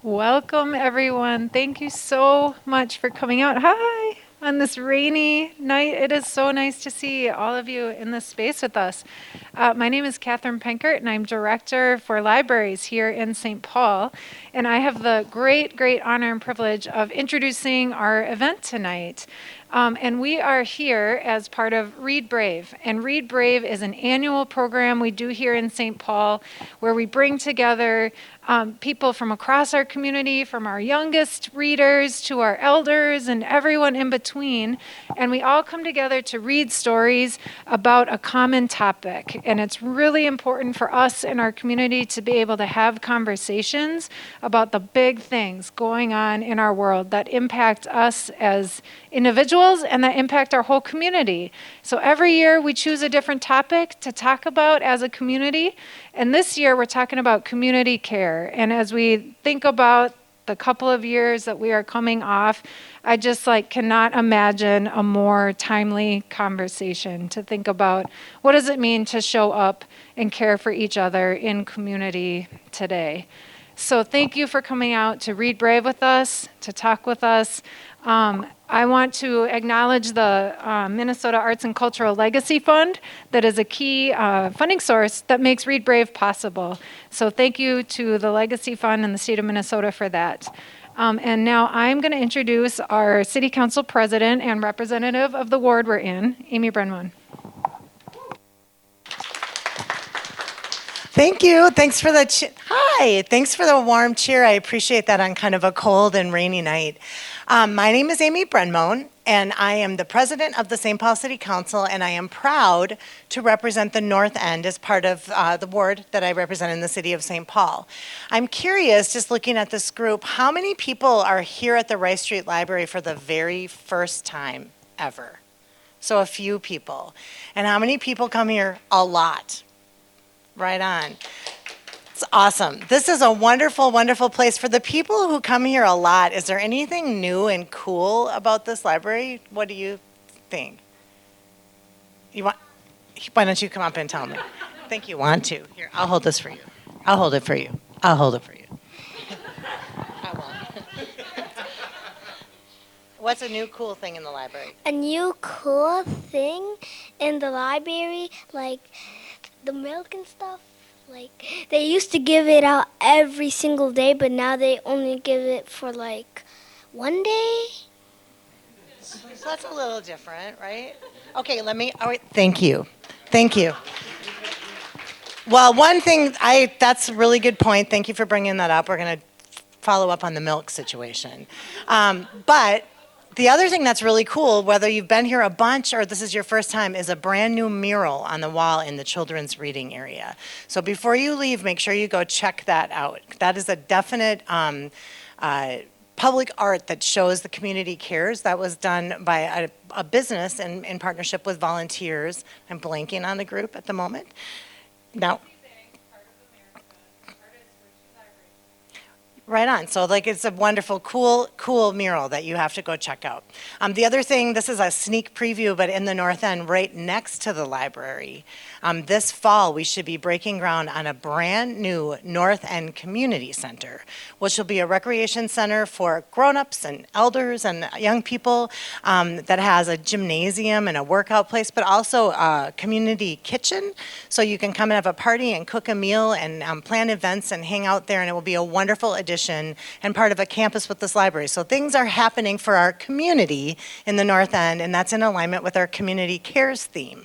Welcome, everyone. Thank you so much for coming out. Hi! On this rainy night, it is so nice to see all of you in this space with us. My name is Catherine Penkert, and I'm Director for Libraries here in St. Paul. And I have the great honor and privilege of introducing our event tonight. And we are here as part of Read Brave. And Read Brave is an annual program we do here in St. Paul where we bring together people from across our community, from our youngest readers to our elders and everyone in between. And we all come together to read stories about a common topic. And it's really important for us in our community to be able to have conversations about the big things going on in our world that impact us as individuals and that impact our whole community. So every year we choose a different topic to talk about as a community. And this year we're talking about community care. And as we think about the couple of years that we are coming off, I just cannot imagine a more timely conversation to think about what does it mean to show up and care for each other in community today. So thank you for coming out to Read Brave with us, to talk with us. I want to acknowledge the Minnesota Arts and Cultural Legacy Fund that is a key funding source that makes Read Brave possible. So thank you to the Legacy Fund and the state of Minnesota for that. And now I'm going to introduce our City Council President and representative of the ward we're in, Amy Brendmoen. Thank you. Thanks for the hi. Thanks for the warm cheer. I appreciate that on kind of a cold and rainy night. My name is Amy Brendmoen, and I am the president of the St. Paul City Council, and I am proud to represent the North End as part of the ward that I represent in the city of St. Paul. I'm curious, just looking at this group, how many people are here at the Rice Street Library for the very first time ever? So a few people. And how many people come here? A lot. Right on. It's awesome. This is a wonderful, wonderful place. For the people who come here a lot, is there anything new and cool about this library? What do you think? Why don't you come up and tell me? I think you want to. Here, I'll hold this for you. I'll hold it for you. I'll hold it for you. I won't. What's a new cool thing in the library? A new cool thing in the library, like the milk and stuff, like they used to give it out every single day, but now they only give it for like one day. So that's a little different, right? Okay, thank you. Thank you. Well, one thing, that's a really good point. Thank you for bringing that up. We're going to follow up on the milk situation. But the other thing that's really cool, whether you've been here a bunch or this is your first time, is a brand new mural on the wall in the children's reading area. So before you leave, make sure you go check that out. That is a definite public art that shows the community cares. That was done by a business in partnership with volunteers. I'm blanking on the group at the moment. Now, right on. So it's a wonderful, cool mural that you have to go check out. The other thing, this is a sneak preview, but in the North End, right next to the library, this fall we should be breaking ground on a brand new North End Community Center, which will be a recreation center for grown-ups and elders and young people that has a gymnasium and a workout place, but also a community kitchen. So you can come and have a party and cook a meal and plan events and hang out there, and it will be a wonderful addition and part of a campus with this library. So things are happening for our community in the North End, and that's in alignment with our community cares theme.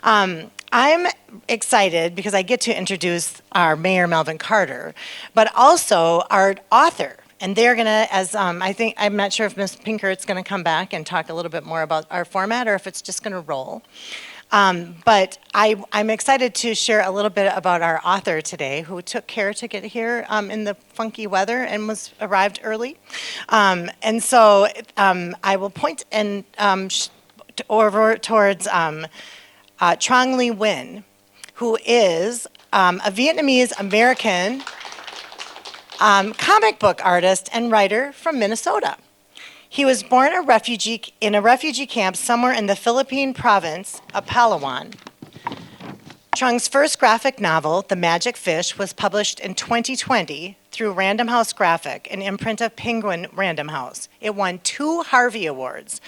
I'm excited because I get to introduce our Mayor, Melvin Carter, but also our author. And they're going to, I'm not sure if Ms. Penkert's going to come back and talk a little bit more about our format or if it's just going to roll. But I'm excited to share a little bit about our author today, who took care to get here in the funky weather and arrived early. And so I will point over towards Trung Le Nguyen, who is a Vietnamese American comic book artist and writer from Minnesota. He was born in a refugee camp somewhere in the Philippine province of Palawan. Trung's first graphic novel, The Magic Fish, was published in 2020 through Random House Graphic, an imprint of Penguin Random House. It won 2 Harvey Awards.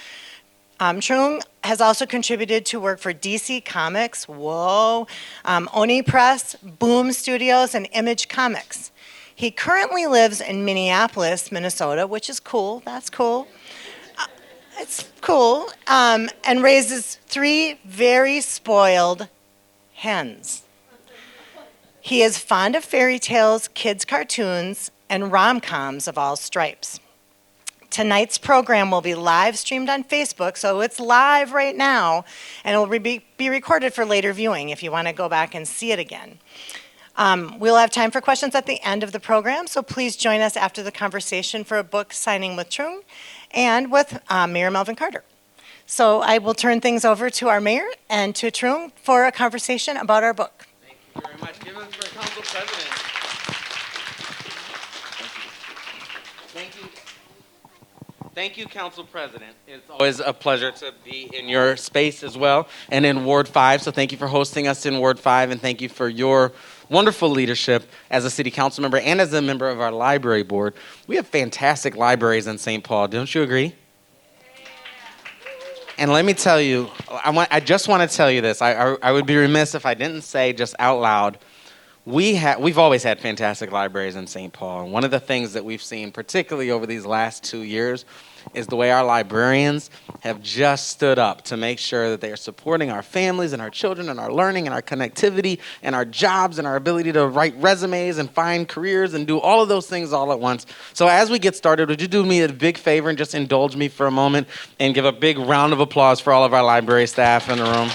Trung has also contributed to work for DC Comics, Oni Press, Boom Studios, and Image Comics. He currently lives in Minneapolis, Minnesota, which is cool. That's cool. It's cool. And raises 3 very spoiled hens. He is fond of fairy tales, kids' cartoons, and rom-coms of all stripes. Tonight's program will be live streamed on Facebook, so it's live right now, and it will be recorded for later viewing if you want to go back and see it again. We'll have time for questions at the end of the program, so please join us after the conversation for a book signing with Trung and with Mayor Melvin Carter. So I will turn things over to our mayor and to Trung for a conversation about our book. Thank you very much. Give it for Council President. Thank you. Thank you, Council President. It's always a pleasure to be in your space as well and in Ward 5. So thank you for hosting us in Ward 5, and thank you for your wonderful leadership as a city council member and as a member of our library board. We have fantastic libraries in St. Paul. Don't you agree? And let me tell you, I just want to tell you this. I would be remiss if I didn't say just out loud, we've always had fantastic libraries in St. Paul. And one of the things that we've seen, particularly over these last 2 years, is the way our librarians have just stood up to make sure that they are supporting our families and our children and our learning and our connectivity and our jobs and our ability to write resumes and find careers and do all of those things all at once. So as we get started, would you do me a big favor and just indulge me for a moment and give a big round of applause for all of our library staff in the room?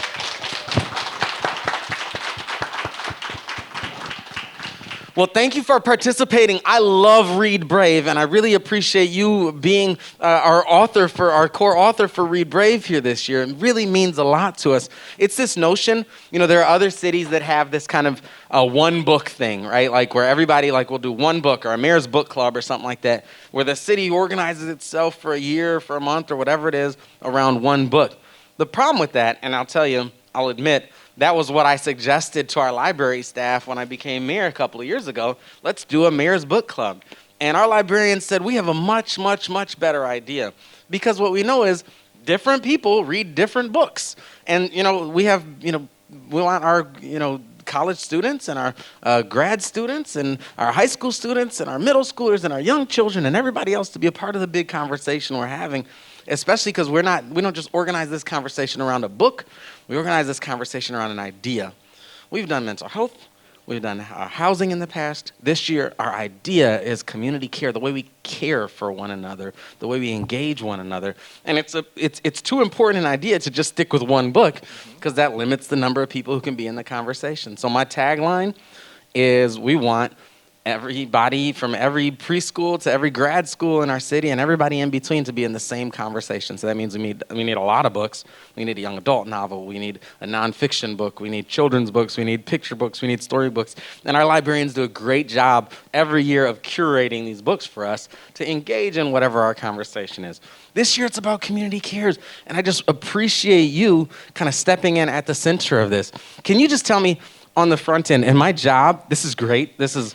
Well, thank you for participating. I love Read Brave, and I really appreciate you being our core author for Read Brave here this year. It really means a lot to us. It's this notion, there are other cities that have this kind of one book thing, right? Like where everybody will do one book, or a mayor's book club or something like that, where the city organizes itself for a year, for a month, or whatever it is, around one book. The problem with that, and I'll admit, that was what I suggested to our library staff when I became mayor a couple of years ago. Let's do a mayor's book club. And our librarians said, we have a much, much, much better idea. Because what we know is different people read different books. And, we want our, college students and our grad students and our high school students and our middle schoolers and our young children and everybody else to be a part of the big conversation we're having, especially because we don't just organize this conversation around a book. We organize this conversation around an idea. We've done mental health. We've done housing in the past. This year, our idea is community care, the way we care for one another, the way we engage one another. And it's too important an idea to just stick with one book, because that limits the number of people who can be in the conversation. So my tagline is, we want everybody from every preschool to every grad school in our city and everybody in between to be in the same conversation. So that means we need a lot of books. We need a young adult novel. We need a nonfiction book. We need children's books. We need picture books. We need story books. And our librarians do a great job every year of curating these books for us to engage in whatever our conversation is. This year it's about community cares, and I just appreciate you kind of stepping in at the center of this. Can you just tell me, on the front end, and my job, this is great, this is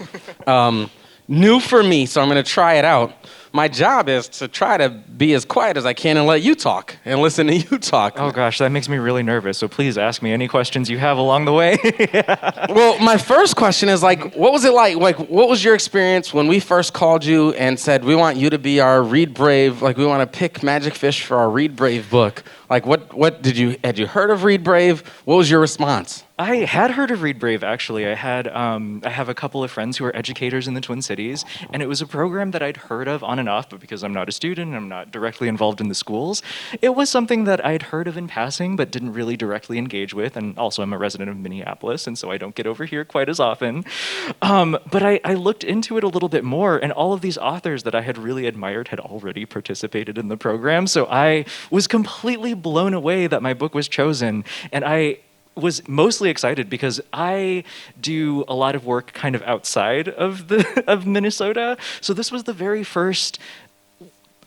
new for me, so I'm going to try it out. My job is to try to be as quiet as I can and let you talk and listen to you talk. Oh gosh, that makes me really nervous, so please ask me any questions you have along the way. Well, my first question is, what was it like? What was your experience when we first called you and said, we want you to be our Read Brave, we want to pick Magic Fish for our Read Brave book? Had you heard of Read Brave? What was your response? I had heard of Read Brave, actually. I have a couple of friends who are educators in the Twin Cities, and it was a program that I'd heard of on and off, but because I'm not a student and I'm not directly involved in the schools, it was something that I'd heard of in passing, but didn't really directly engage with, and also I'm a resident of Minneapolis, and so I don't get over here quite as often. But I looked into it a little bit more, and all of these authors that I had really admired had already participated in the program, so I was completely blown away that my book was chosen, and I was mostly excited because I do a lot of work kind of outside of Minnesota. So this was the very first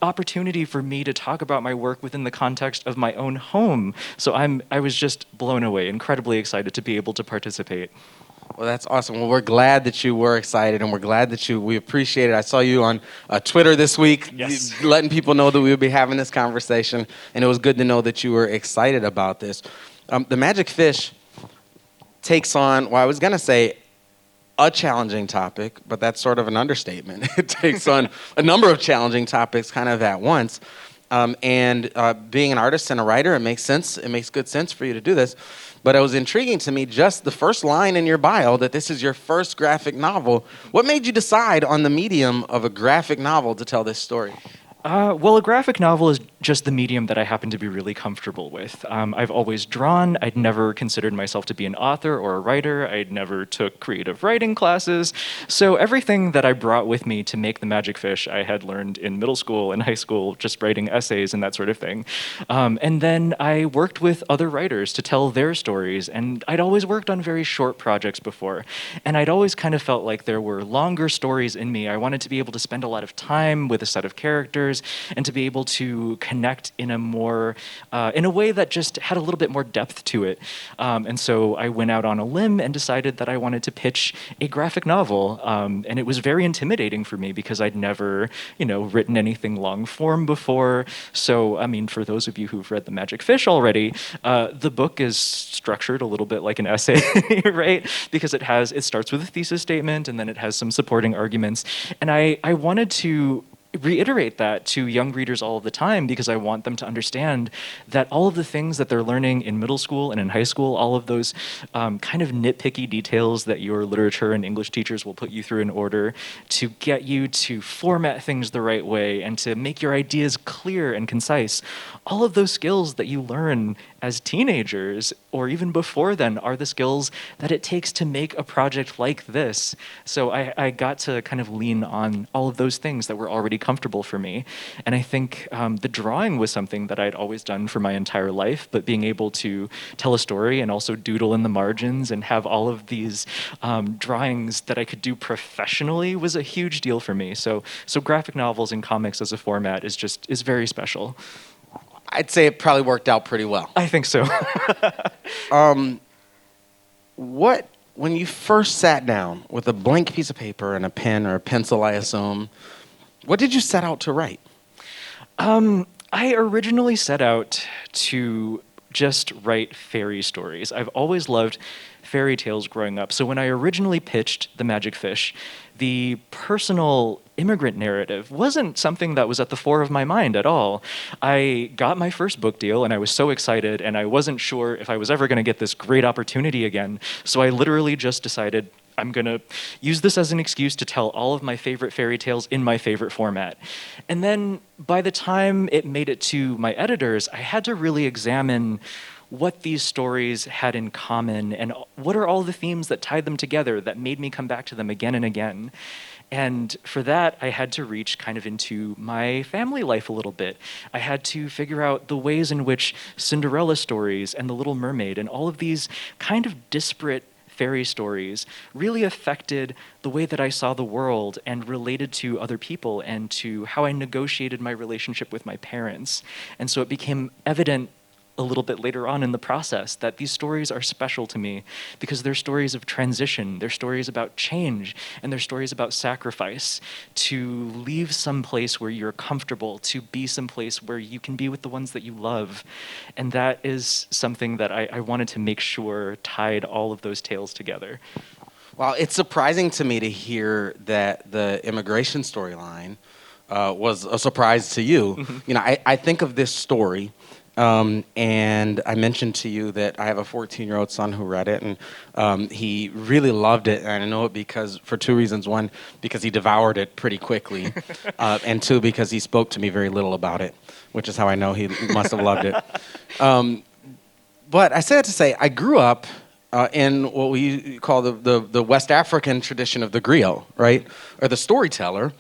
opportunity for me to talk about my work within the context of my own home. So I was just blown away, incredibly excited to be able to participate. Well, that's awesome. Well, we're glad that you were excited, and we're glad that we appreciate it. I saw you on Twitter this week, Yes. letting people know that we would be having this conversation, and it was good to know that you were excited about this. The Magic Fish takes on, well, I was going to say a challenging topic, but that's sort of an understatement. It takes on a number of challenging topics kind of at once. And being an artist and a writer, it makes sense. It makes good sense for you to do this. But it was intriguing to me, just the first line in your bio, that this is your first graphic novel. What made you decide on the medium of a graphic novel to tell this story? Well, a graphic novel is just the medium that I happen to be really comfortable with. I've always drawn. I'd never considered myself to be an author or a writer. I'd never took creative writing classes. So everything that I brought with me to make The Magic Fish, I had learned in middle school and high school, just writing essays and that sort of thing. And then I worked with other writers to tell their stories. And I'd always worked on very short projects before. And I'd always kind of felt like there were longer stories in me. I wanted to be able to spend a lot of time with a set of characters and to be able to connect in a more, in a way that just had a little bit more depth to it. And so I went out on a limb and decided that I wanted to pitch a graphic novel. And it was very intimidating for me because I'd never, written anything long form before. So, I mean, for those of you who've read The Magic Fish already, the book is structured a little bit like an essay, right? Because it starts with a thesis statement and then it has some supporting arguments. And I wanted to reiterate that to young readers all of the time because I want them to understand that all of the things that they're learning in middle school and in high school, all of those kind of nitpicky details that your literature and English teachers will put you through in order to get you to format things the right way and to make your ideas clear and concise. All of those skills that you learn as teenagers or even before then are the skills that it takes to make a project like this. So I got to kind of lean on all of those things that were already comfortable for me. And I think the drawing was something that I'd always done for my entire life, but being able to tell a story and also doodle in the margins and have all of these drawings that I could do professionally was a huge deal for me. So graphic novels and comics as a format is very special. I'd say it probably worked out pretty well. I think so. When you first sat down with a blank piece of paper and a pen or a pencil, I assume, what did you set out to write? I originally set out to just write fairy stories. I've always loved fairy tales growing up. So when I originally pitched The Magic Fish, the personal immigrant narrative wasn't something that was at the fore of my mind at all. I got my first book deal and I was so excited and I wasn't sure if I was ever going to get this great opportunity again. So I literally just decided I'm going to use this as an excuse to tell all of my favorite fairy tales in my favorite format. And then by the time it made it to my editors, I had to really examine what these stories had in common and what are all the themes that tied them together that made me come back to them again and again. And for that, I had to reach kind of into my family life a little bit. I had to figure out the ways in which Cinderella stories and The Little Mermaid and all of these kind of disparate fairy stories really affected the way that I saw the world and related to other people and to how I negotiated my relationship with my parents. And so it became evident a little bit later on in the process that these stories are special to me because they're stories of transition, they're stories about change, and they're stories about sacrifice, to leave some place where you're comfortable, to be some place where you can be with the ones that you love. And that is something that I wanted to make sure tied all of those tales together. Well, it's surprising to me to hear that the immigration storyline was a surprise to you. Mm-hmm. I think of this story, and I mentioned to you that I have a 14-year-old son who read it, and he really loved it. And I know it for two reasons. One, because he devoured it pretty quickly, and two, because he spoke to me very little about it, which is how I know he must have loved it. But I say that to say, I grew up in what we call the West African tradition of the griot, right, or the storyteller.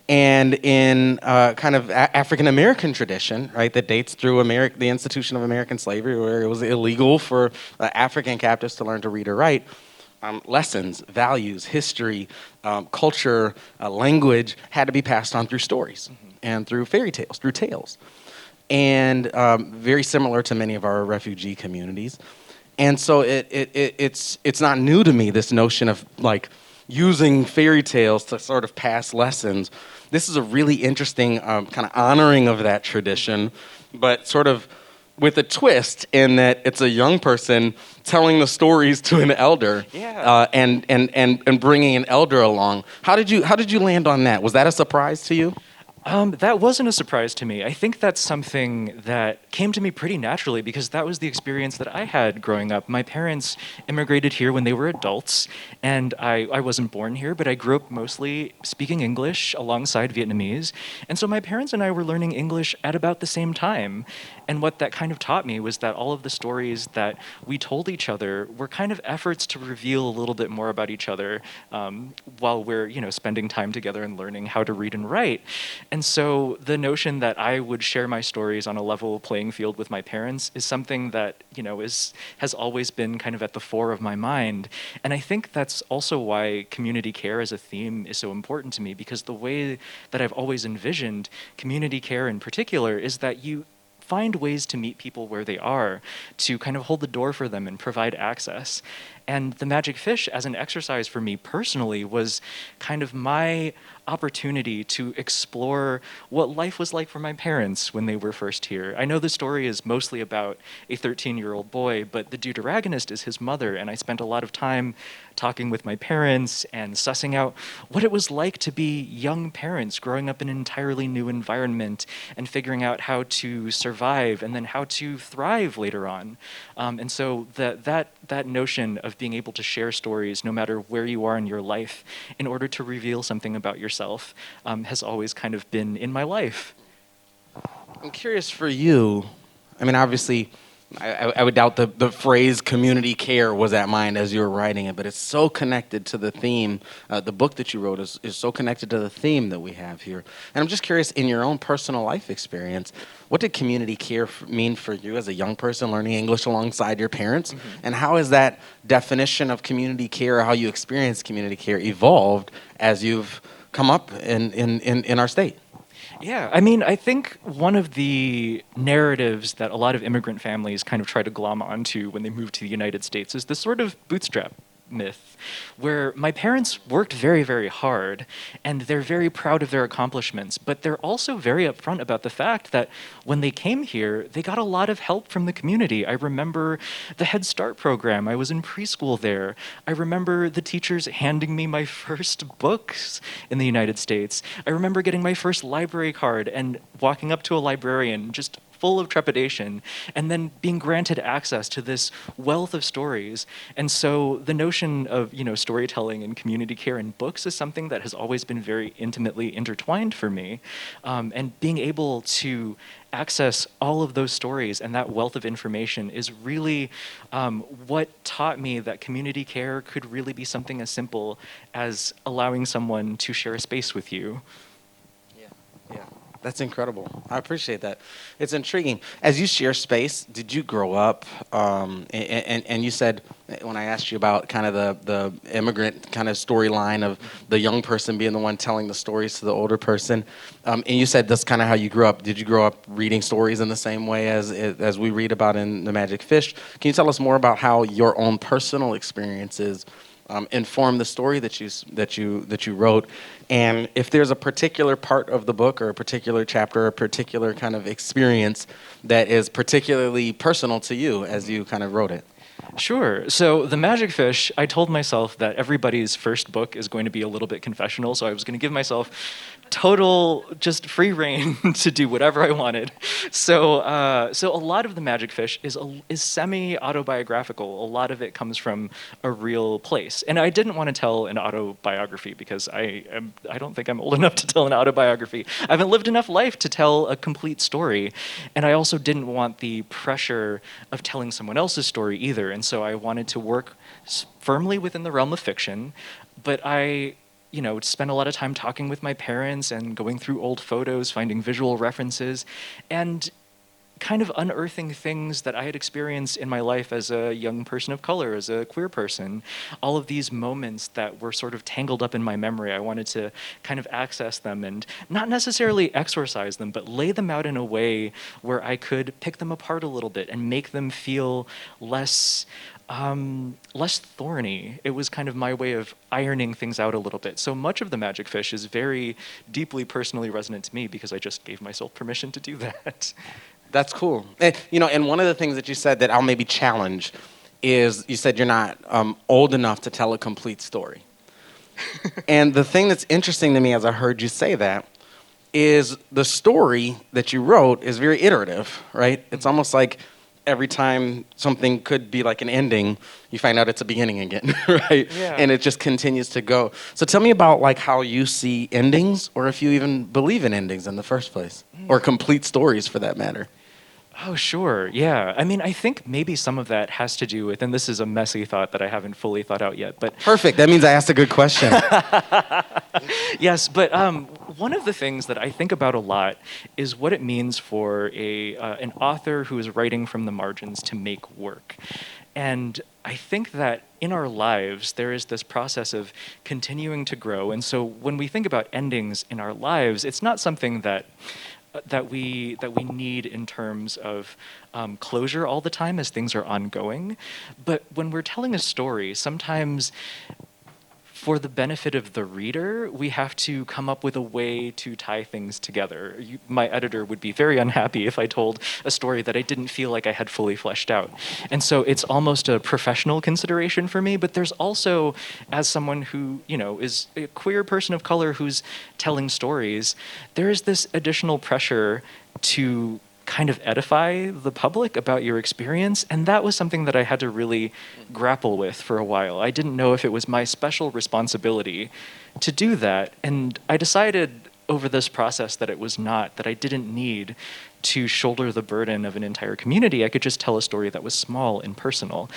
And in kind of African American tradition, right, that dates through the institution of American slavery, where it was illegal for African captives to learn to read or write, lessons, values, history, culture, language had to be passed on through stories and through fairy tales, through tales. And very similar to many of our refugee communities. And so it's not new to me, this notion of like using fairy tales to sort of pass lessons. This is a really interesting kind of honoring of that tradition, but sort of with a twist in that it's a young person telling the stories to an elder, and bringing an elder along. How did you land on that? Was that a surprise to you? That wasn't a surprise to me. I think that's something that came to me pretty naturally because that was the experience that I had growing up. My parents immigrated here when they were adults, and I wasn't born here, but I grew up mostly speaking English alongside Vietnamese. And so my parents and I were learning English at about the same time. And what that kind of taught me was that all of the stories that we told each other were kind of efforts to reveal a little bit more about each other while we're, spending time together and learning how to read and write. And so the notion that I would share my stories on a level playing field with my parents is something that, has always been kind of at the fore of my mind. And I think that's also why community care as a theme is so important to me, because the way that I've always envisioned community care in particular is that you find ways to meet people where they are, to kind of hold the door for them and provide access. And the magic fish as an exercise for me personally was kind of my opportunity to explore what life was like for my parents when they were first here. I know the story is mostly about a 13-year-old boy, but the deuteragonist is his mother, and I spent a lot of time talking with my parents and sussing out what it was like to be young parents growing up in an entirely new environment and figuring out how to survive and then how to thrive later on. And so that notion of being able to share stories no matter where you are in your life in order to reveal something about yourself has always kind of been in my life. I'm curious for you. I mean, obviously, I would doubt the phrase community care was at mind as you were writing it, but it's so connected to the theme. The book that you wrote is so connected to the theme that we have here. And I'm just curious, in your own personal life experience, what did community care mean for you as a young person learning English alongside your parents? Mm-hmm. And how has that definition of community care, or how you experience community care, evolved as you've come up in our state? Yeah, I mean, I think one of the narratives that a lot of immigrant families kind of try to glom onto when they move to the United States is this sort of bootstrap myth, where my parents worked very, very hard, and they're very proud of their accomplishments, but they're also very upfront about the fact that when they came here, they got a lot of help from the community. I remember the Head Start program. I was in preschool there. I remember the teachers handing me my first books in the United States. I remember getting my first library card and walking up to a librarian just full of trepidation, and then being granted access to this wealth of stories. And so the notion of, storytelling and community care in books is something that has always been very intimately intertwined for me. And being able to access all of those stories and that wealth of information is really what taught me that community care could really be something as simple as allowing someone to share a space with you. Yeah. That's incredible. I appreciate that. It's intriguing. As you share space, did you grow up, and you said, when I asked you about kind of the immigrant kind of storyline of the young person being the one telling the stories to the older person, and you said that's kind of how you grew up. Did you grow up reading stories in the same way as we read about in The Magic Fish? Can you tell us more about how your own personal experiences inform the story that you wrote, and if there's a particular part of the book or a particular chapter or a particular kind of experience that is particularly personal to you as you kind of wrote it? Sure. So The Magic Fish, I told myself that everybody's first book is going to be a little bit confessional, so I was going to give myself total just free reign to do whatever I wanted. So a lot of The Magic Fish is semi-autobiographical. A lot of it comes from a real place. And I didn't want to tell an autobiography because I don't think I'm old enough to tell an autobiography. I haven't lived enough life to tell a complete story. And I also didn't want the pressure of telling someone else's story either. And so I wanted to work firmly within the realm of fiction, but I spent a lot of time talking with my parents and going through old photos, finding visual references, and kind of unearthing things that I had experienced in my life as a young person of color, as a queer person. All of these moments that were sort of tangled up in my memory, I wanted to kind of access them and not necessarily exorcise them, but lay them out in a way where I could pick them apart a little bit and make them feel less thorny. It was kind of my way of ironing things out a little bit. So much of the Magic Fish is very deeply personally resonant to me because I just gave myself permission to do that. That's cool. And one of the things that you said that I'll maybe challenge is you said you're not old enough to tell a complete story. And the thing that's interesting to me as I heard you say that is the story that you wrote is very iterative, right? It's almost like every time something could be like an ending, you find out it's a beginning again, right? Yeah. And it just continues to go. So tell me about like how you see endings, or if you even believe in endings in the first place, or complete stories for that matter. Oh, sure. Yeah. I mean, I think maybe some of that has to do with, and this is a messy thought that I haven't fully thought out yet, but Perfect. That means I asked a good question. yes, but one of the things that I think about a lot is what it means for an author who is writing from the margins to make work. And I think that in our lives, there is this process of continuing to grow. And so when we think about endings in our lives, it's not something that we need in terms of closure all the time as things are ongoing. But when we're telling a story, sometimes for the benefit of the reader, we have to come up with a way to tie things together. My editor would be very unhappy if I told a story that I didn't feel like I had fully fleshed out. And so it's almost a professional consideration for me, but there's also, as someone who, is a queer person of color who's telling stories, there is this additional pressure to kind of edify the public about your experience. And that was something that I had to really grapple with for a while. I didn't know if it was my special responsibility to do that. And I decided over this process that it was not, that I didn't need to shoulder the burden of an entire community. I could just tell a story that was small and personal.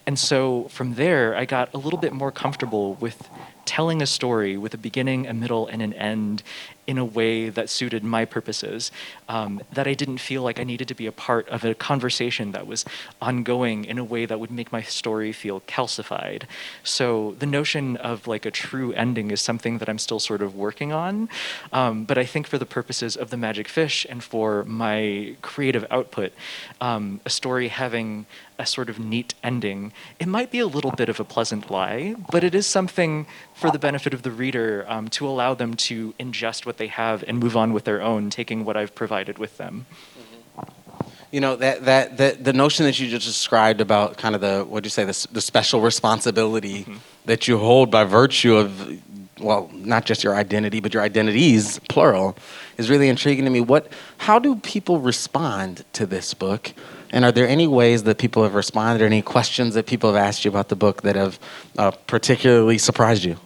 And so from there, I got a little bit more comfortable with telling a story with a beginning, a middle, and an end in a way that suited my purposes, that I didn't feel like I needed to be a part of a conversation that was ongoing in a way that would make my story feel calcified. So the notion of like a true ending is something that I'm still sort of working on, but I think for the purposes of the Magic Fish and for my creative output, a story having a sort of neat ending, it might be a little bit of a pleasant lie, but it is something for the benefit of the reader to allow them to ingest what they have and move on with their own, taking what I've provided with them. That the notion that you just described about kind of the special responsibility that you hold by virtue of, well, not just your identity, but your identities, plural, is really intriguing to me. How do people respond to this book? And are there any ways that people have responded, or any questions that people have asked you about the book that have particularly surprised you?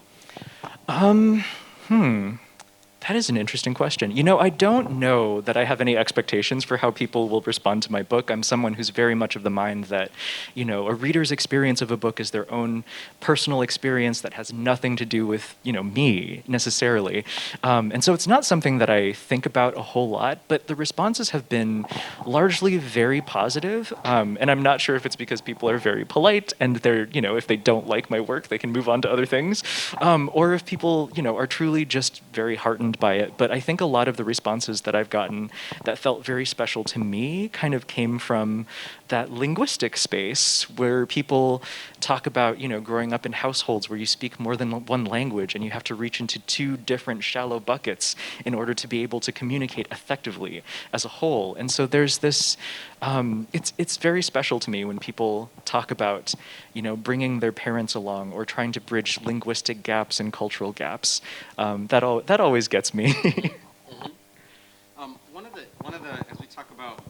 That is an interesting question. I don't know that I have any expectations for how people will respond to my book. I'm someone who's very much of the mind that, a reader's experience of a book is their own personal experience that has nothing to do with, me necessarily. And so it's not something that I think about a whole lot, but the responses have been largely very positive. And I'm not sure if it's because people are very polite and they're, if they don't like my work, they can move on to other things. Or if people, are truly just very heartened by it. But I think a lot of the responses that I've gotten that felt very special to me kind of came from that linguistic space where people talk about, growing up in households where you speak more than one language and you have to reach into two different shallow buckets in order to be able to communicate effectively as a whole. And so there's this, it's very special to me when people talk about, bringing their parents along or trying to bridge linguistic gaps and cultural gaps. That always gets me. One of the, as we talk about,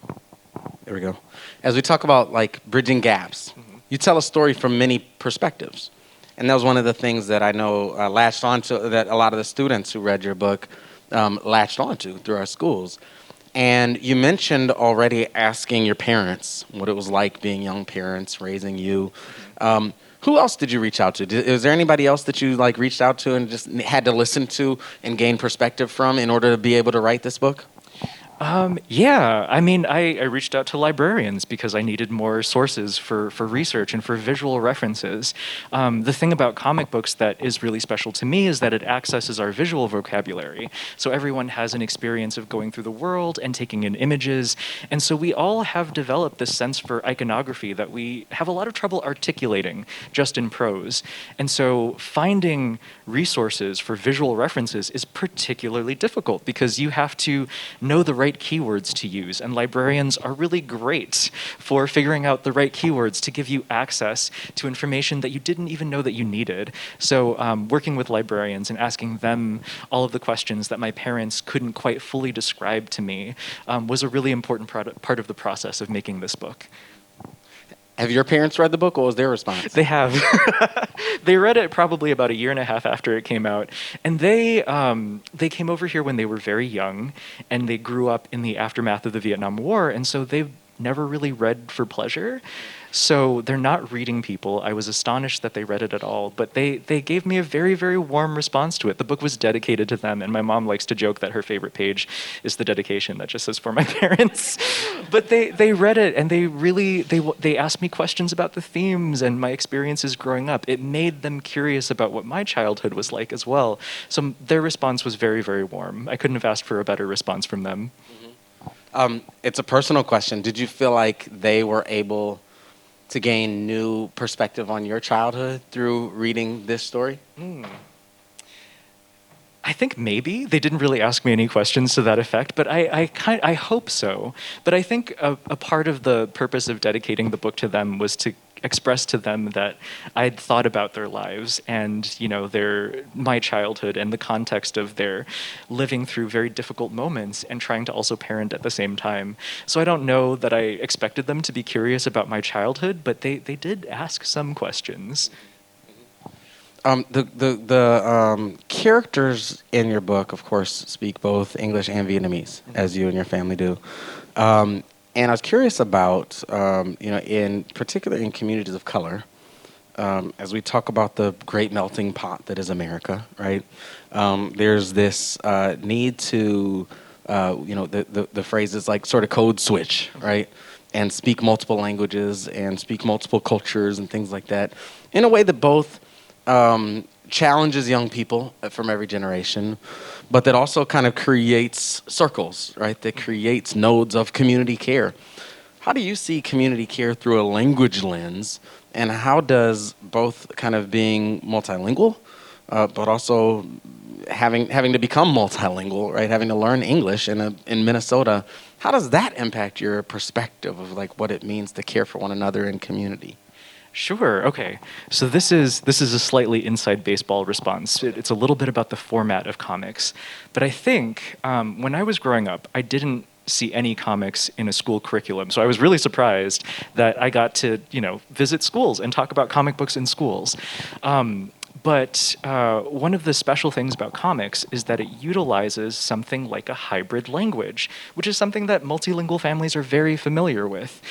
there we go. As we talk about like bridging gaps, you tell a story from many perspectives. And that was one of the things that I know latched onto, that a lot of the students who read your book latched onto through our schools. And you mentioned already asking your parents what it was like being young parents, raising you. Who else did you reach out to? Is there anybody else that you like reached out to and just had to listen to and gain perspective from in order to be able to write this book? Yeah, I mean, I reached out to librarians because I needed more sources for research and for visual references. The thing about comic books that is really special to me is that it accesses our visual vocabulary. So everyone has an experience of going through the world and taking in images. And so we all have developed this sense for iconography that we have a lot of trouble articulating just in prose. And so finding resources for visual references is particularly difficult because you have to know the right keywords to use, and librarians are really great for figuring out the right keywords to give you access to information that you didn't even know that you needed. So working with librarians and asking them all of the questions that my parents couldn't quite fully describe to me was a really important part of the process of making this book. Have your parents read the book? What was their response? They have. They read it probably about a year and a half after it came out, and they came over here when they were very young, and they grew up in the aftermath of the Vietnam War, and so they've never really read for pleasure. So they're not reading people. I was astonished that they read it at all, but they gave me a very, very warm response to it. The book was dedicated to them, and my mom likes to joke that her favorite page is the dedication that just says "for my parents." But they read it, and they asked me questions about the themes and my experiences growing up. It made them curious about what my childhood was like as well. So their response was very, very warm. I couldn't have asked for a better response from them. It's a personal question. Did you feel like they were able to gain new perspective on your childhood through reading this story? I think maybe. They didn't really ask me any questions to that effect, but I hope so. But I think a part of the purpose of dedicating the book to them was to express to them that I'd thought about their lives and, my childhood and the context of their living through very difficult moments and trying to also parent at the same time. So I don't know that I expected them to be curious about my childhood, but they did ask some questions. The characters in your book, of course, speak both English and Vietnamese, as you and your family do. And I was curious about, in particular in communities of color, as we talk about the great melting pot that is America, right? There's this need to, the phrase is like sort of code switch, right? And speak multiple languages and speak multiple cultures and things like that in a way that both challenges young people from every generation, but that also kind of creates circles, right? That creates nodes of community care. How do you see community care through a language lens, and how does both kind of being multilingual, but also having to become multilingual, right? Having to learn English in Minnesota, how does that impact your perspective of like what it means to care for one another in community? Sure. Okay. So this is a slightly inside baseball response. It's a little bit about the format of comics, but I think when I was growing up, I didn't see any comics in a school curriculum. So I was really surprised that I got to visit schools and talk about comic books in schools. But one of the special things about comics is that it utilizes something like a hybrid language, which is something that multilingual families are very familiar with.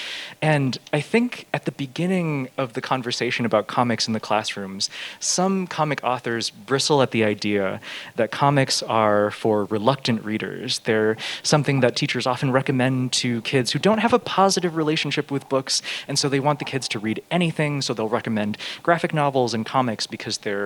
And I think at the beginning of the conversation about comics in the classrooms, some comic authors bristle at the idea that comics are for reluctant readers. They're something that teachers often recommend to kids who don't have a positive relationship with books, and so they want the kids to read anything, so they'll recommend graphic novels and comics because they're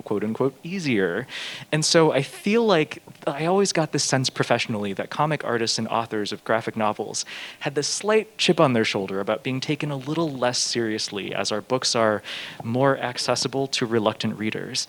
quote unquote easier. And so I feel like I always got this sense professionally that comic artists and authors of graphic novels had this slight chip on their shoulder about being taken a little less seriously as our books are more accessible to reluctant readers.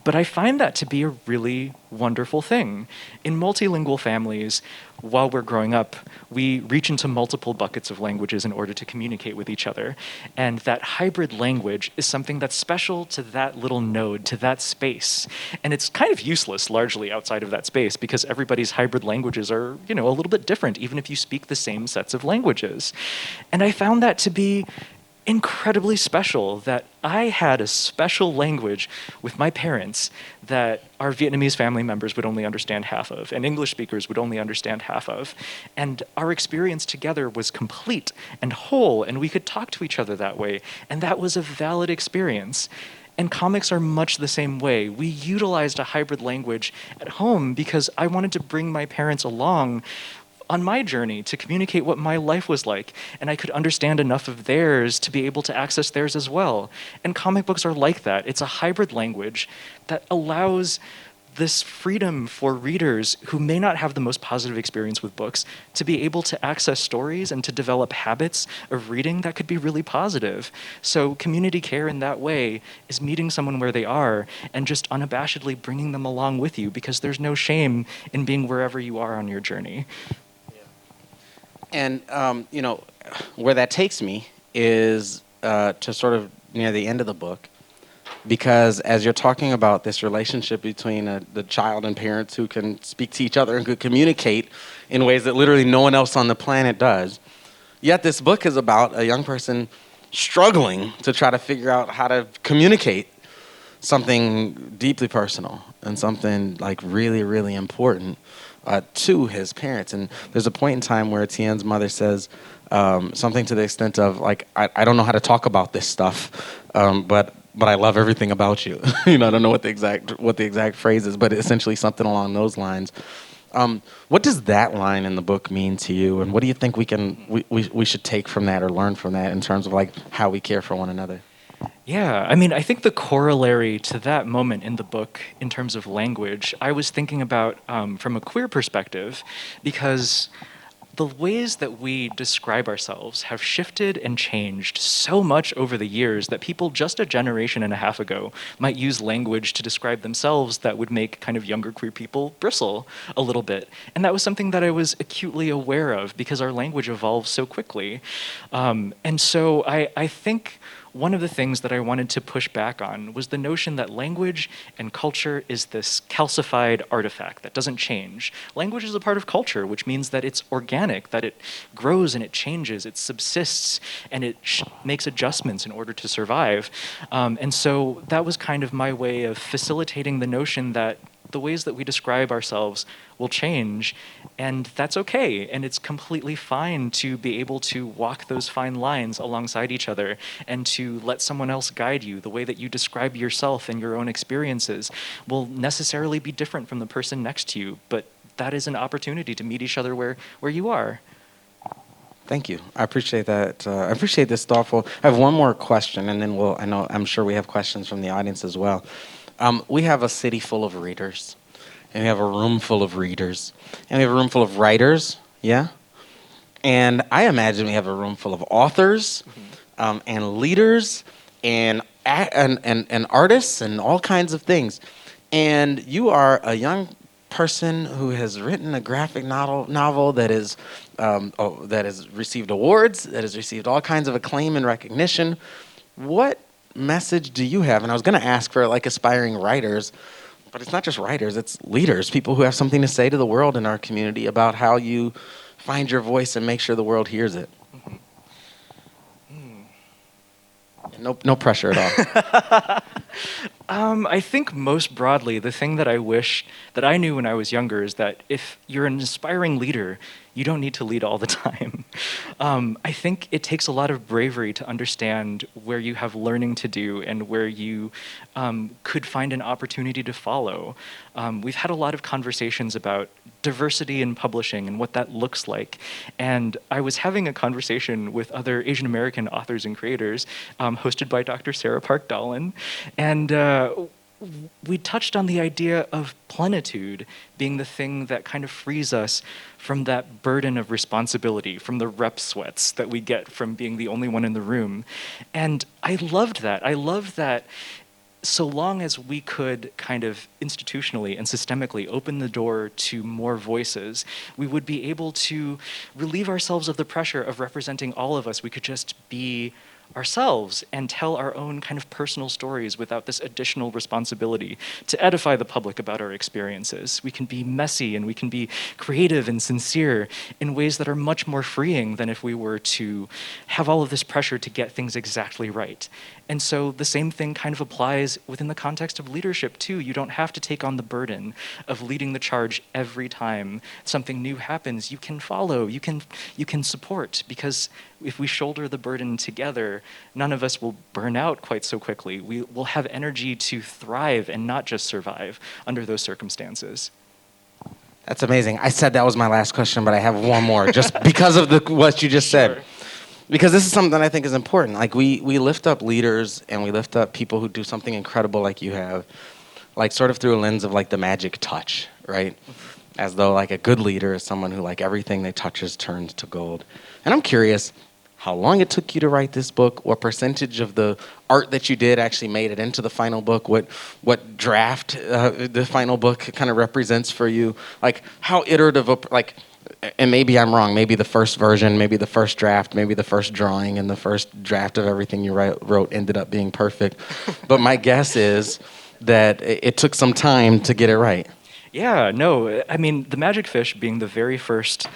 But I find that to be a really wonderful thing. In multilingual families, while we're growing up, we reach into multiple buckets of languages in order to communicate with each other. And that hybrid language is something that's special to that little node, to that space. And it's kind of useless largely outside of that space because everybody's hybrid languages are, a little bit different, even if you speak the same sets of languages. And I found that to be incredibly special, that I had a special language with my parents that our Vietnamese family members would only understand half of, and English speakers would only understand half of. And our experience together was complete and whole, and we could talk to each other that way, and that was a valid experience. And comics are much the same way. We utilized a hybrid language at home because I wanted to bring my parents along on my journey to communicate what my life was like, and I could understand enough of theirs to be able to access theirs as well. And comic books are like that. It's a hybrid language that allows this freedom for readers who may not have the most positive experience with books to be able to access stories and to develop habits of reading that could be really positive. So community care in that way is meeting someone where they are and just unabashedly bringing them along with you, because there's no shame in being wherever you are on your journey. And, where that takes me is to sort of near the end of the book, because as you're talking about this relationship between the child and parents who can speak to each other and could communicate in ways that literally no one else on the planet does, yet this book is about a young person struggling to try to figure out how to communicate something deeply personal and something like really, really important to his parents. And there's a point in time where Tien's mother says something to the extent of, like, I don't know how to talk about this stuff, but I love everything about you. I don't know what the exact phrase is, but essentially something along those lines. What does that line in the book mean to you, and what do you think we should take from that or learn from that in terms of like how we care for one another? Yeah, I mean, I think the corollary to that moment in the book, in terms of language, I was thinking about from a queer perspective, because the ways that we describe ourselves have shifted and changed so much over the years that people just a generation and a half ago might use language to describe themselves that would make kind of younger queer people bristle a little bit. And that was something that I was acutely aware of because our language evolves so quickly. And so I think one of the things that I wanted to push back on was the notion that language and culture is this calcified artifact that doesn't change. Language is a part of culture, which means that it's organic, that it grows and it changes, it subsists, and it makes adjustments in order to survive. And so that was kind of my way of facilitating the notion that the ways that we describe ourselves will change, and that's okay. And it's completely fine to be able to walk those fine lines alongside each other and to let someone else guide you. The way that you describe yourself and your own experiences will necessarily be different from the person next to you, but that is an opportunity to meet each other where you are. Thank you. I appreciate that. I appreciate this thoughtful. I have one more question, and then I'm sure we have questions from the audience as well. We have a city full of readers, and we have a room full of readers, and we have a room full of writers, yeah? And I imagine we have a room full of authors, and leaders, and artists, and all kinds of things. And you are a young person who has written a graphic novel that has received awards, that has received all kinds of acclaim and recognition. What message do you have? And I was going to ask for like aspiring writers, but it's not just writers, it's leaders, people who have something to say to the world in our community about how you find your voice and make sure the world hears it. No pressure at all. I think most broadly, the thing that I wish that I knew when I was younger is that if you're an inspiring leader, you don't need to lead all the time. I think it takes a lot of bravery to understand where you have learning to do and where you could find an opportunity to follow. We've had a lot of conversations about diversity in publishing and what that looks like. And I was having a conversation with other Asian American authors and creators, hosted by Dr. Sarah Park Dallin. And we touched on the idea of plenitude being the thing that kind of frees us from that burden of responsibility, from the rep sweats that we get from being the only one in the room. And I loved that. I loved that so long as we could kind of institutionally and systemically open the door to more voices, we would be able to relieve ourselves of the pressure of representing all of us. We could just be ourselves and tell our own kind of personal stories without this additional responsibility to edify the public about our experiences. We can be messy and we can be creative and sincere in ways that are much more freeing than if we were to have all of this pressure to get things exactly right. And so the same thing kind of applies within the context of leadership too. You don't have to take on the burden of leading the charge every time something new happens. You can follow, you can support, because if we shoulder the burden together, none of us will burn out quite so quickly. We will have energy to thrive and not just survive under those circumstances. That's amazing. I said that was my last question, but I have one more, just because of what you just said. Because this is something that I think is important. Like we lift up leaders and we lift up people who do something incredible like you have, like sort of through a lens of like the magic touch, right? As though like a good leader is someone who like everything they touches turns to gold. And I'm curious how long it took you to write this book, what percentage of the art that you did actually made it into the final book, what draft the final book kind of represents for you, like how iterative, like, and maybe I'm wrong, maybe the first version, maybe the first draft, maybe the first drawing and the first draft of everything you wrote ended up being perfect. But my guess is that it took some time to get it right. Yeah, no, I mean, The Magic Fish being the very first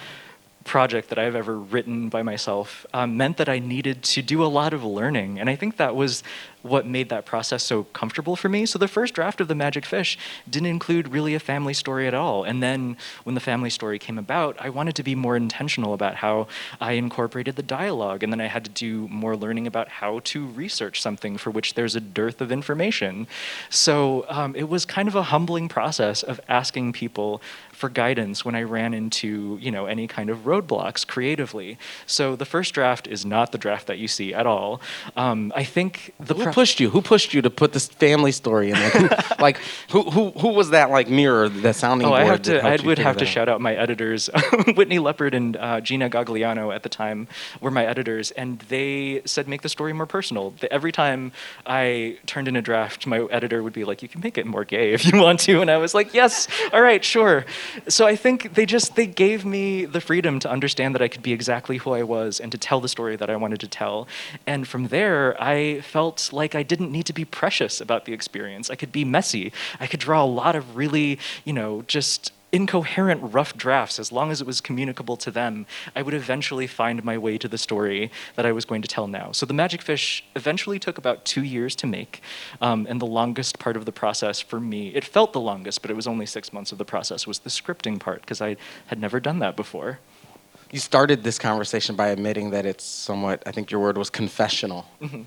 project that I've ever written by myself meant that I needed to do a lot of learning. And I think that was what made that process so comfortable for me. So the first draft of The Magic Fish didn't include really a family story at all. And then when the family story came about, I wanted to be more intentional about how I incorporated the dialogue. And then I had to do more learning about how to research something for which there's a dearth of information. So it was kind of a humbling process of asking people for guidance when I ran into, any kind of roadblocks creatively. So the first draft is not the draft that you see at all. I think Who pushed you? Who pushed you to put this family story in? Who was that like mirror, that sounding board? I would have to shout out my editors. Whitney Leopard and Gina Gagliano at the time were my editors, and they said make the story more personal. Every time I turned in a draft, my editor would be like, "You can make it more gay if you want to," and I was like, "Yes, all right, sure." So I think they gave me the freedom to understand that I could be exactly who I was and to tell the story that I wanted to tell. And from there, I felt like I didn't need to be precious about the experience. I could be messy. I could draw a lot of really, just incoherent rough drafts. As long as it was communicable to them, I would eventually find my way to the story that I was going to tell now. So The Magic Fish eventually took about 2 years to make, and the longest part of the process for me, it felt the longest, but it was only 6 months of the process, was the scripting part, because I had never done that before. You started this conversation by admitting that it's somewhat, I think your word was confessional. Mm-hmm.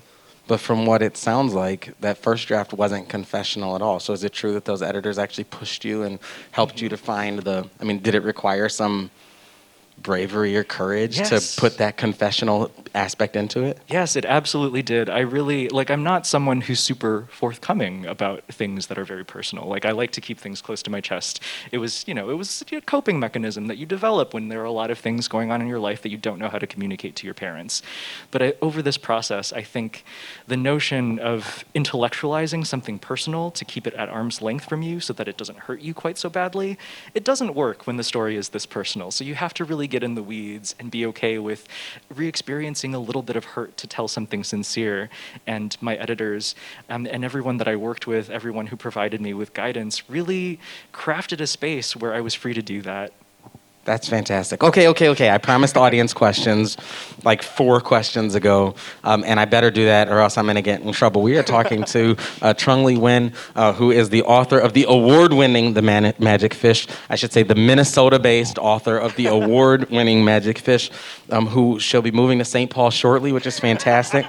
But from what it sounds like, that first draft wasn't confessional at all. So is it true that those editors actually pushed you and helped you to find did it require some bravery or courage to put that confessional aspect into it? Yes, it absolutely did. I really, I'm not someone who's super forthcoming about things that are very personal. I like to keep things close to my chest. It was a coping mechanism that you develop when there are a lot of things going on in your life that you don't know how to communicate to your parents. But over this process, I think the notion of intellectualizing something personal to keep it at arm's length from you so that it doesn't hurt you quite so badly, it doesn't work when the story is this personal. So you have to really get in the weeds and be okay with re-experiencing a little bit of hurt to tell something sincere. And my editors and everyone that I worked with, everyone who provided me with guidance, really crafted a space where I was free to do that. That's fantastic. Okay. I promised audience questions like 4 questions ago, and I better do that or else I'm going to get in trouble. We are talking to Trung Le Nguyen, who is the author of the award-winning The Magic Fish. I should say the Minnesota-based author of the award-winning Magic Fish, who shall be moving to St. Paul shortly, which is fantastic.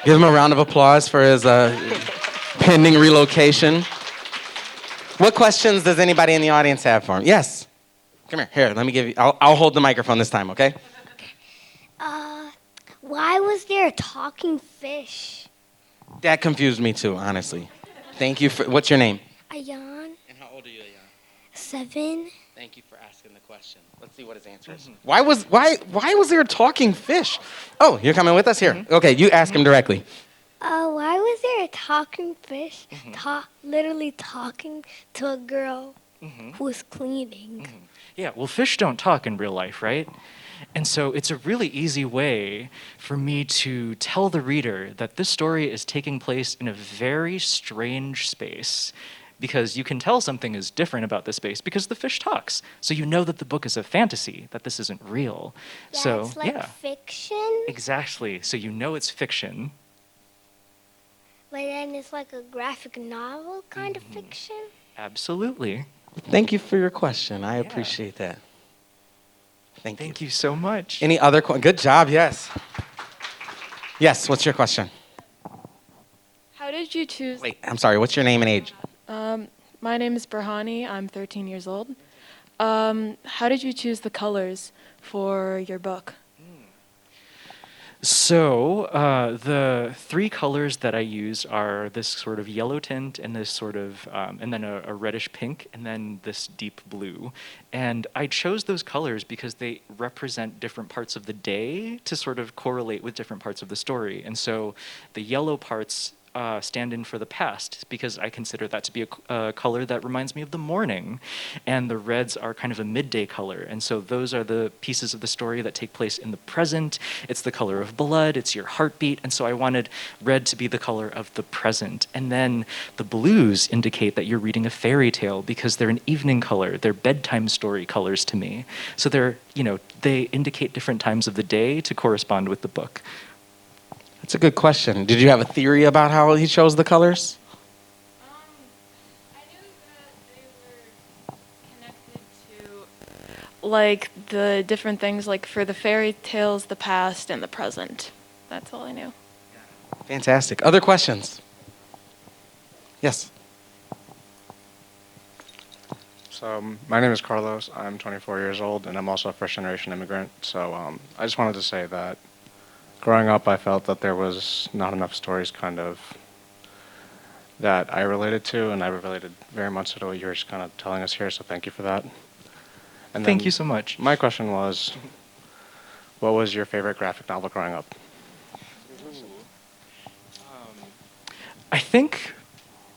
Give him a round of applause for his pending relocation. What questions does anybody in the audience have for him? Yes. Come here. Here, let me give you. I'll hold the microphone this time, okay? Why was there a talking fish? That confused me too, honestly. Thank you for. What's your name? Ayan. And how old are you, Ayan? 7. Thank you for asking the question. Let's see what his answer is. Why was there a talking fish? Oh, you're coming with us here. Okay, you ask him directly. Why was there a talking fish literally talking to a girl who was cleaning? Yeah, well, fish don't talk in real life, right? And so it's a really easy way for me to tell the reader that this story is taking place in a very strange space, because you can tell something is different about this space because the fish talks. So you know that the book is a fantasy, that this isn't real. Yeah, so it's like fiction. Exactly. So you know it's fiction. But then it's like a graphic novel kind of fiction. Absolutely. Thank you for your question. I appreciate that. Thank you so much. Any other good job, yes. Yes, what's your question? How did you choose? Wait, I'm sorry, what's your name and age? My name is Burhani. I'm 13 years old. How did you choose the colors for your book? So the three colors that I used are this sort of yellow tint and this sort of, and then a reddish pink and then this deep blue. And I chose those colors because they represent different parts of the day to sort of correlate with different parts of the story. And so the yellow parts stand in for the past because I consider that to be a color that reminds me of the morning. And the reds are kind of a midday color. And so those are the pieces of the story that take place in the present. It's the color of blood, it's your heartbeat. And so I wanted red to be the color of the present. And then the blues indicate that you're reading a fairy tale because they're an evening color. They're bedtime story colors to me. So they're, they indicate different times of the day to correspond with the book. That's a good question. Did you have a theory about how he chose the colors? I knew that they were connected to like the different things, like for the fairy tales, the past and the present. That's all I knew. Fantastic. Other questions? Yes. So my name is Carlos. I'm 24 years old, and I'm also a first-generation immigrant. So I just wanted to say that growing up, I felt that there was not enough stories kind of that I related to, and I related very much to what you were just kind of telling us here, so thank you for that. And Thank then you so much. My question was, what was your favorite graphic novel growing up? I think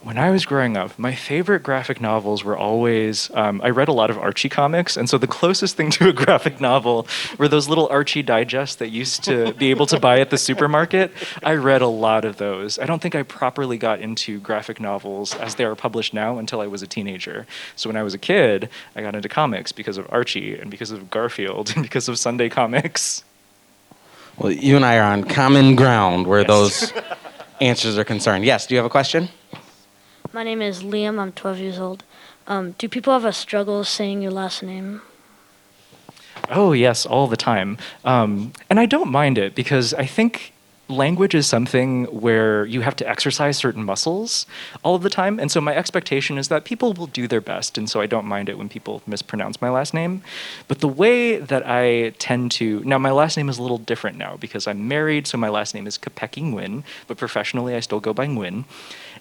when I was growing up, my favorite graphic novels were always, I read a lot of Archie comics, and so the closest thing to a graphic novel were those little Archie digests that used to be able to buy at the supermarket. I read a lot of those. I don't think I properly got into graphic novels as they are published now until I was a teenager. So when I was a kid, I got into comics because of Archie and because of Garfield and because of Sunday comics. Well, you and I are on common ground where Yes. those answers are concerned. Yes, do you have a question? My name is Liam. I'm 12 years old. Do people have a struggle saying your last name? Oh, yes, all the time. And I don't mind it because I think language is something where you have to exercise certain muscles all of the time. And so my expectation is that people will do their best. And so I don't mind it when people mispronounce my last name. But the way that I tend to, now my last name is a little different now because I'm married. So my last name is Nguyen, but professionally I still go by Nguyen.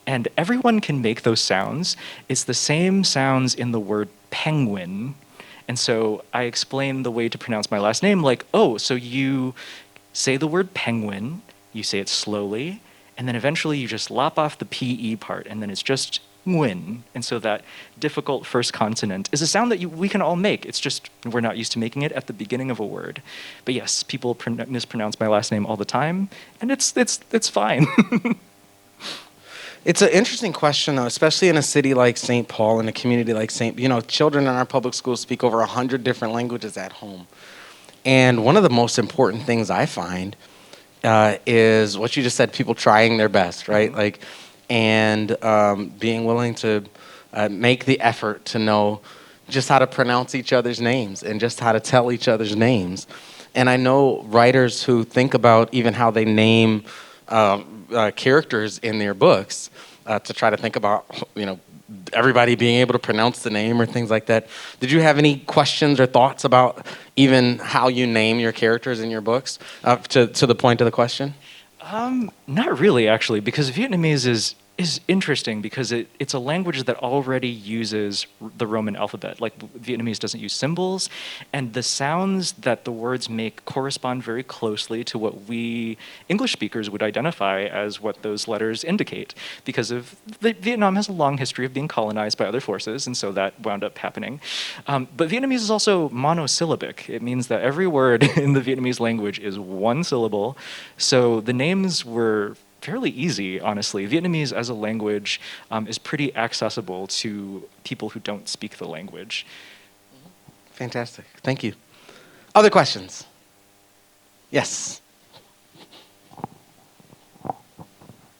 And everyone can make those sounds. It's the same sounds in the word penguin. And so I explain the way to pronounce my last name like, oh, so you say the word penguin, you say it slowly, and then eventually you just lop off the PE part, and then it's just Nguyen. And so that difficult first consonant is a sound that we can all make. It's just we're not used to making it at the beginning of a word. But yes, people mispronounce my last name all the time, and it's fine. It's an interesting question, though, especially in a city like St. Paul, in a community like children in our public schools speak over 100 different languages at home. And one of the most important things I find is what you just said, people trying their best, right? Like, and being willing to make the effort to know just how to pronounce each other's names and just how to tell each other's names. And I know writers who think about even how they name characters in their books to try to think about, everybody being able to pronounce the name or things like that. Did you have any questions or thoughts about even how you name your characters in your books to the point of the question? Not really, actually, because Vietnamese is interesting because it's a language that already uses the Roman alphabet. Like Vietnamese doesn't use symbols, and the sounds that the words make correspond very closely to what we English speakers would identify as what those letters indicate. Because Vietnam has a long history of being colonized by other forces, and so that wound up happening. But Vietnamese is also monosyllabic. It means that every word in the Vietnamese language is one syllable. So the names were fairly easy, honestly. Vietnamese as a language is pretty accessible to people who don't speak the language. Fantastic. Thank you. Other questions? Yes.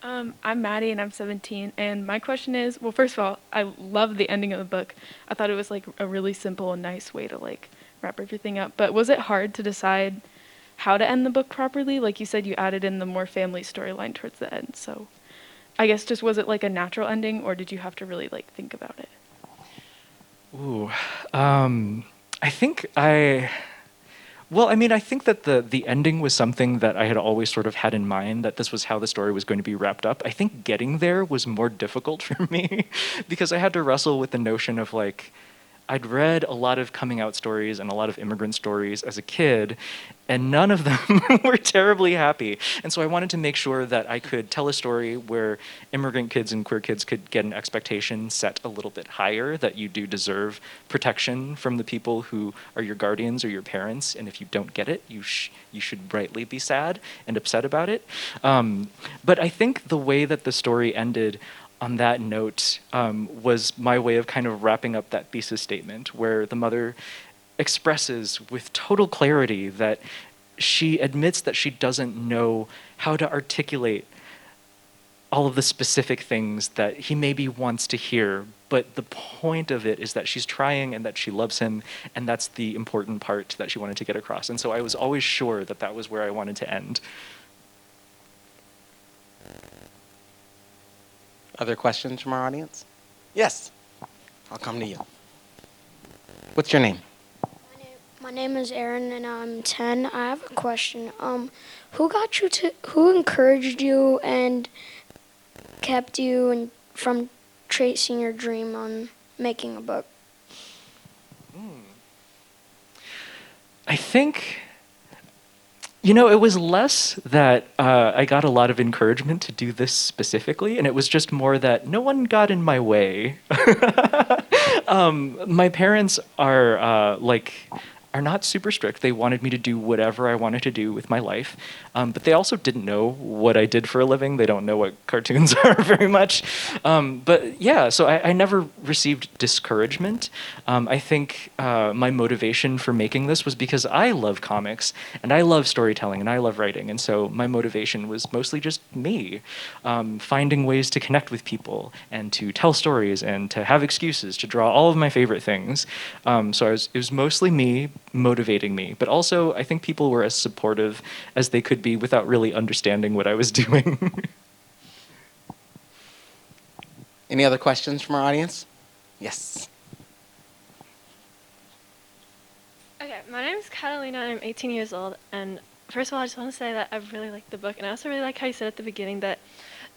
I'm Maddie and I'm 17. And my question is, well, first of all, I love the ending of the book. I thought it was like a really simple and nice way to like wrap everything up. But was it hard to decide how to end the book properly? Like you said, you added in the more family storyline towards the end. So I guess just was it like a natural ending or did you have to really like think about it? Ooh, I think well, I mean, I think that the ending was something that I had always sort of had in mind, that this was how the story was going to be wrapped up. I think getting there was more difficult for me because I had to wrestle with the notion of like, I'd read a lot of coming out stories and a lot of immigrant stories as a kid, and none of them were terribly happy. And so I wanted to make sure that I could tell a story where immigrant kids and queer kids could get an expectation set a little bit higher, that you do deserve protection from the people who are your guardians or your parents, and if you don't get it, you should rightly be sad and upset about it. But I think the way that the story ended on that note was my way of kind of wrapping up that thesis statement, where the mother expresses with total clarity that she admits that she doesn't know how to articulate all of the specific things that he maybe wants to hear, but the point of it is that she's trying and that she loves him, and that's the important part that she wanted to get across. And so I was always sure that that was where I wanted to end. Other questions from our audience? Yes. I'll come to you. What's your name? My name is Aaron, and I'm 10. I have a question. Who encouraged you and kept you from tracing your dream on making a book? I think, it was less that I got a lot of encouragement to do this specifically, and it was just more that no one got in my way. My parents are not super strict. They wanted me to do whatever I wanted to do with my life, but they also didn't know what I did for a living. They don't know what cartoons are very much. But yeah, so I never received discouragement. I think my motivation for making this was because I love comics, and I love storytelling, and I love writing, and so my motivation was mostly just me, finding ways to connect with people, and to tell stories, and to have excuses, to draw all of my favorite things. So it was mostly me motivating me, but also I think people were as supportive as they could be without really understanding what I was doing. Any other questions from our audience? Yes. Okay, my name is Catalina, and I'm 18 years old, and first of all, I just want to say that I really liked the book, and I also really like how you said at the beginning that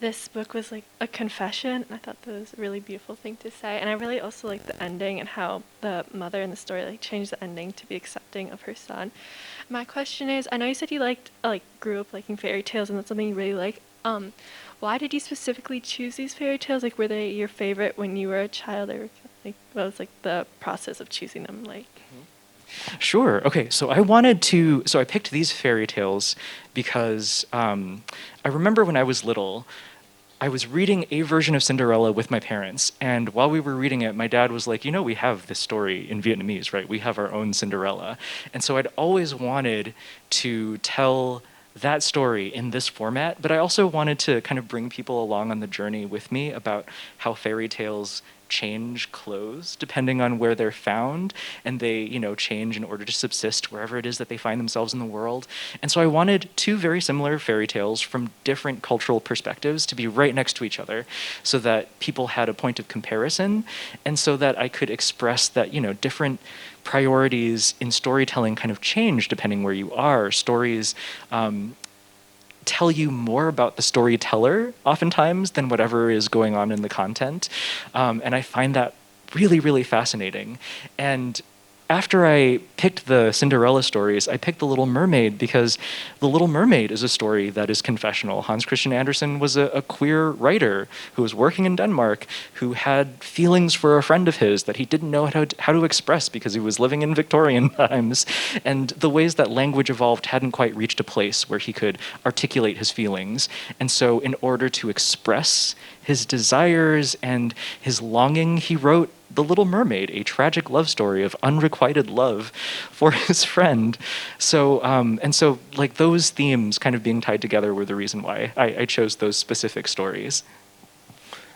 this book was like a confession, and I thought that was a really beautiful thing to say, and I really also liked the ending and how the mother in the story changed the ending to be accepting of her son. My question is, I know you said you grew up liking fairy tales, and that's something you really like. Why did you specifically choose these fairy tales? Were they your favorite when you were a child, or what was the process of choosing them like? Sure. Okay. So I picked these fairy tales because I remember when I was little, I was reading a version of Cinderella with my parents, and while we were reading it, my dad was like, we have this story in Vietnamese, right? We have our own Cinderella. And so I'd always wanted to tell that story in this format, but I also wanted to kind of bring people along on the journey with me about how fairy tales change clothes depending on where they're found, and they change in order to subsist wherever it is that they find themselves in the world. And so I wanted two very similar fairy tales from different cultural perspectives to be right next to each other, so that people had a point of comparison, and so that I could express that different priorities in storytelling kind of change depending where you are. Stories tell you more about the storyteller oftentimes than whatever is going on in the content. And I find that really, really fascinating. And after I picked the Cinderella stories, I picked The Little Mermaid because The Little Mermaid is a story that is confessional. Hans Christian Andersen was a queer writer who was working in Denmark, who had feelings for a friend of his that he didn't know how to express because he was living in Victorian times. And the ways that language evolved hadn't quite reached a place where he could articulate his feelings. And so in order to express his desires and his longing, he wrote The Little Mermaid, a tragic love story of unrequited love for his friend. So, those themes kind of being tied together were the reason why I chose those specific stories.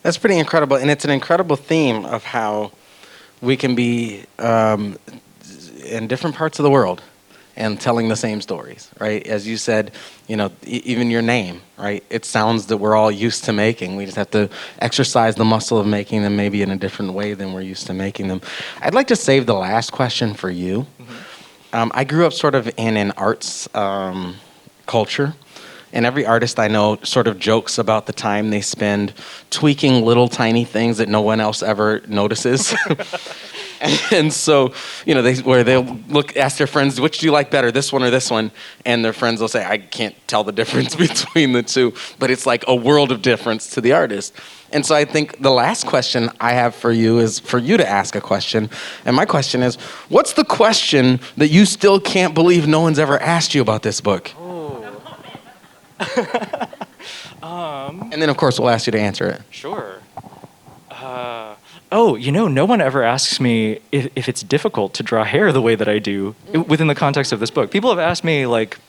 That's pretty incredible, and it's an incredible theme of how we can be in different parts of the world and telling the same stories, right? As you said, even your name, right? It sounds that we're all used to making. We just have to exercise the muscle of making them maybe in a different way than we're used to making them. I'd like to save the last question for you. I grew up sort of in an arts culture. And every artist I know sort of jokes about the time they spend tweaking little tiny things that no one else ever notices. And so, they'll ask their friends, which do you like better, this one or this one? And their friends will say, I can't tell the difference between the two. But it's like a world of difference to the artist. And so I think the last question I have for you is for you to ask a question. And my question is, what's the question that you still can't believe no one's ever asked you about this book? And then, of course, we'll ask you to answer it. Sure. No one ever asks me if it's difficult to draw hair the way that I do within the context of this book. People have asked me,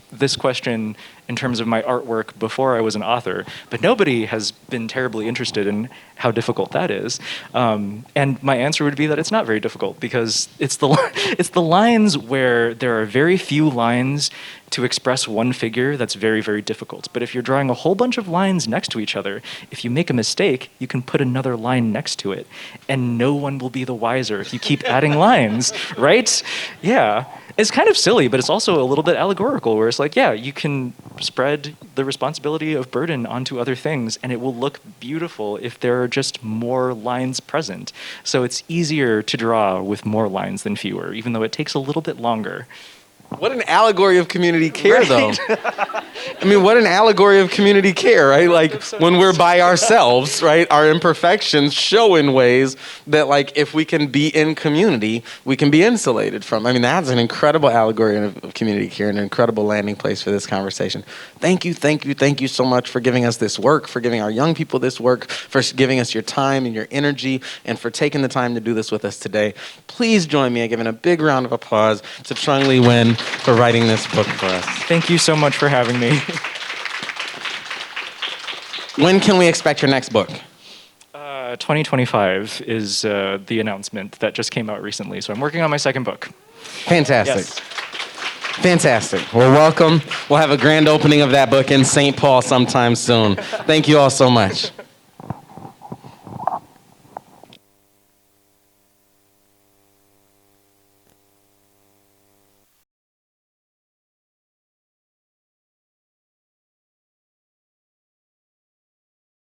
this question in terms of my artwork before I was an author, but nobody has been terribly interested in how difficult that is. And my answer would be that it's not very difficult, because it's the lines where there are very few lines to express one figure that's very, very difficult. But if you're drawing a whole bunch of lines next to each other, if you make a mistake, you can put another line next to it, and no one will be the wiser if you keep adding lines, right? Yeah. It's kind of silly, but it's also a little bit allegorical, where it's you can spread the responsibility of burden onto other things, and it will look beautiful if there are just more lines present. So it's easier to draw with more lines than fewer, even though it takes a little bit longer. What an allegory of community care, though. I mean, what an allegory of community care, right? When we're by ourselves, right, our imperfections show in ways that, if we can be in community, we can be insulated from. I mean, that's an incredible allegory of community care, and an incredible landing place for this conversation. Thank you so much for giving us this work, for giving our young people this work, for giving us your time and your energy, and for taking the time to do this with us today. Please join me in giving a big round of applause to Trung Le Nguyen for writing this book for us. Thank you so much for having me. When can we expect your next book? 2025 is the announcement that just came out recently. So I'm working on my second book. Fantastic. Yes. Fantastic. Well, welcome. We'll have a grand opening of that book in St. Paul sometime soon. Thank you all so much.